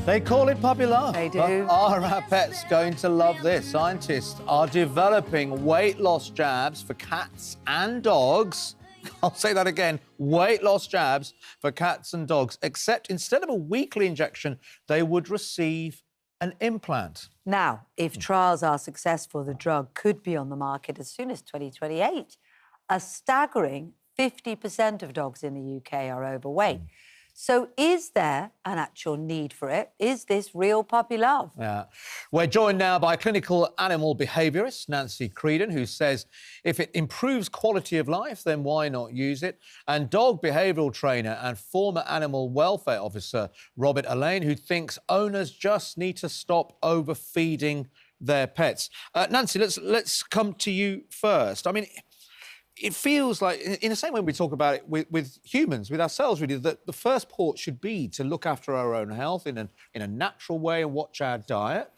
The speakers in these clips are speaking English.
They call it puppy love. They do. But are our pets going to love this? Scientists are developing weight loss jabs for cats and dogs. I'll say that again, weight loss jabs for cats and dogs, except instead of a weekly injection, they would receive an implant. Now, if trials are successful, the drug could be on the market as soon as 2028. A staggering 50% of dogs in the UK are overweight. So is there an actual need for it? Is this real puppy love? Yeah. We're joined now by clinical animal behaviourist Nanci Creedon, who says if it improves quality of life, then why not use it? And dog behavioural trainer and former animal welfare officer Robert Elaine, who thinks owners just need to stop overfeeding their pets. Nanci, let's come to you first. I mean, it feels like, in the same way we talk about it with humans, with ourselves, really, that the first port should be to look after our own health in a natural way and watch our diet.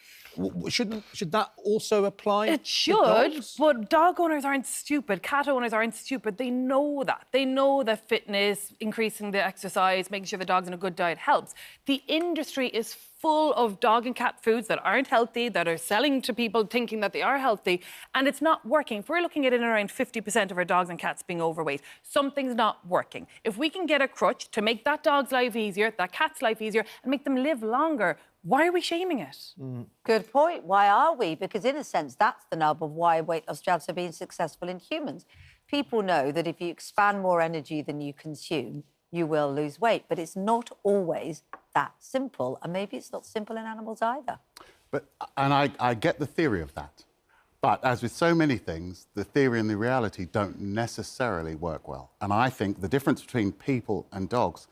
Should that also apply It to should, dogs? but dog owners aren't stupid. Cat owners aren't stupid. They know that. They know that fitness, increasing the exercise, making sure the dog's in a good diet helps. The industry is full of dog and cat foods that aren't healthy, that are selling to people thinking that they are healthy, and it's not working. If we're looking at it in around 50% of our dogs and cats being overweight, something's not working. If we can get a crutch to make that dog's life easier, that cat's life easier, and make them live longer, why are we shaming it? Good point. Why are we? Because in a sense, that's the nub of why weight loss jabs have been successful in humans. People know that if you expand more energy than you consume, you will lose weight. But it's not always that simple. And maybe it's not simple in animals either. And I get the theory of that. But as with so many things, the theory and the reality don't necessarily work well. And I think the difference between people and dogs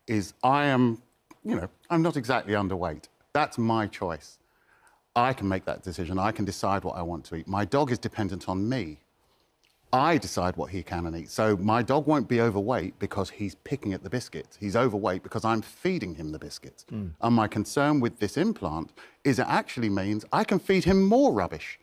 is I'm not exactly underweight. That's my choice. I can make that decision. I can decide what I want to eat. My dog is dependent on me. I decide what he can and eat. So my dog won't be overweight because he's picking at the biscuits. He's overweight because I'm feeding him the biscuits. And my concern with this implant is it actually means I can feed him more rubbish.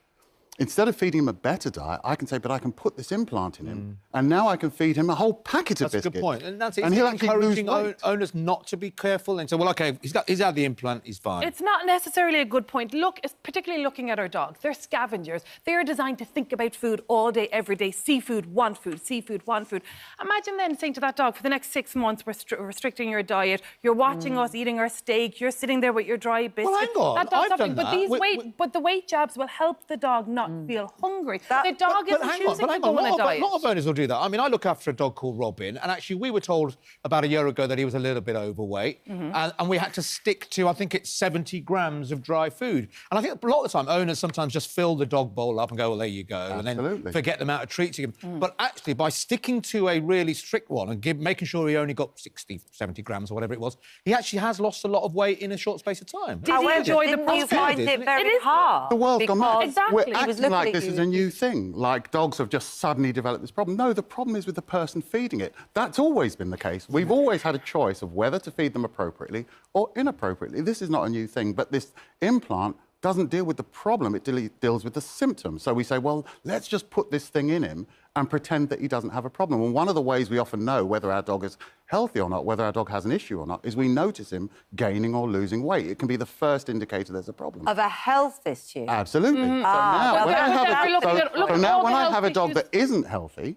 Instead of feeding him a better diet, I can say, but I can put this implant in him, and now I can feed him a whole packet of biscuits. That's a good point. And that's he'll actually encouraging lose weight. owners not to be careful and say, well, OK, he's had the implant, he's fine. It's not necessarily a good point. Look, particularly looking at our dogs. They're scavengers. They're designed to think about food all day, every day. Seafood, want food. Seafood, want food. Imagine then saying to that dog, for the next 6 months, we're restricting your diet. You're watching us eating our steak. You're sitting there with your dry biscuits. Well, hang on. That dog's I've done suffering. that. But the weight jabs will help the dog not feel hungry. The dog But isn't hang choosing on, to go on a diet. a lot of owners will do that. I mean, I look after a dog called Robin, and actually we were told about a year ago that he was a little bit overweight, and we had to stick to, I think it's 70 grams of dry food. And I think a lot of the time, owners sometimes just fill the dog bowl up and go, well, there you go, Absolutely. and then forget the amount of treats you give. But actually, by sticking to a really strict one and making sure he only got 60, 70 grams or whatever it was, he actually has lost a lot of weight in a short space of time. Did he enjoy the Didn't you find process? it very It is- hard? The world's gone mad. Exactly. We're He was acting like this is a new thing, like dogs have just suddenly developed this problem. No, the problem is with the person feeding it. That's always been the case. We've always had a choice of whether to feed them appropriately or inappropriately. This is not a new thing, but this implant doesn't deal with the problem, it deals with the symptom. So we say, well, let's just put this thing in him and pretend that he doesn't have a problem. And one of the ways we often know whether our dog is healthy or not, whether our dog has an issue or not, is we notice him gaining or losing weight. It can be the first indicator there's a problem. Of a health issue? Absolutely. So well, now, when I have a dog issues. that isn't healthy,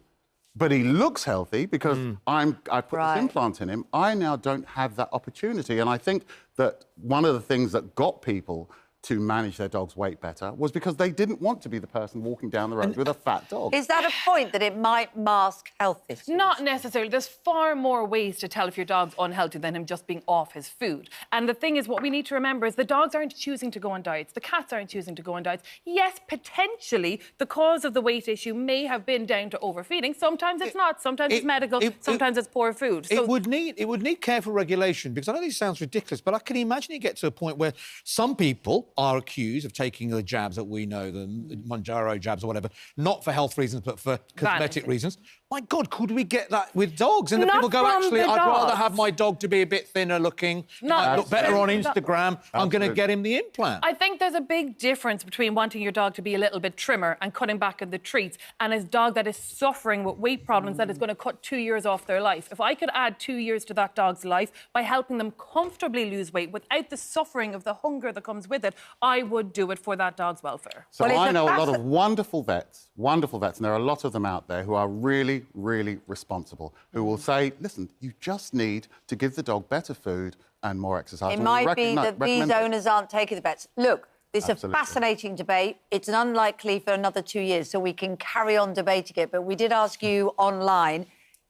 but he looks healthy because I put this implant in him, I now don't have that opportunity. And I think that one of the things that got people to manage their dog's weight better was because they didn't want to be the person walking down the road with a fat dog. Is that a point that it might mask health issues? Not necessarily. There's far more ways to tell if your dog's unhealthy than him just being off his food. And the thing is, what we need to remember is the dogs aren't choosing to go on diets. The cats aren't choosing to go on diets. Yes, potentially, the cause of the weight issue may have been down to overfeeding. Sometimes it's not. Sometimes it's medical. Sometimes it's poor food. So It would need careful regulation, because I know this sounds ridiculous, but I can imagine you get to a point where some people are accused of taking the jabs that we know, the Mounjaro jabs or whatever, not for health reasons, but for cosmetic reasons. My God, could we get that with dogs? And the people go, actually, I'd rather have my dog to be a bit thinner looking, look better on Instagram. I'm going to get him the implant. I think there's a big difference between wanting your dog to be a little bit trimmer and cutting back on the treats and a dog that is suffering with weight problems that is going to cut 2 years off their life. If I could add 2 years to that dog's life by helping them comfortably lose weight without the suffering of the hunger that comes with it, I would do it for that dog's welfare. So I know a lot of wonderful vets, and there are a lot of them out there who are really, really responsible, who will say, listen, you just need to give the dog better food and more exercise. It might be that these owners aren't taking the bets. Look, this is a fascinating debate. It's unlikely for another 2 years, so we can carry on debating it. But we did ask you online,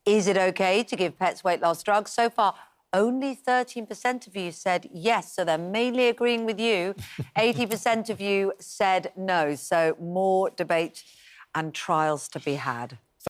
is it OK to give pets weight loss drugs? So far, only 13% of you said yes, so they're mainly agreeing with you. 80% of you said no, so more debate and trials to be had.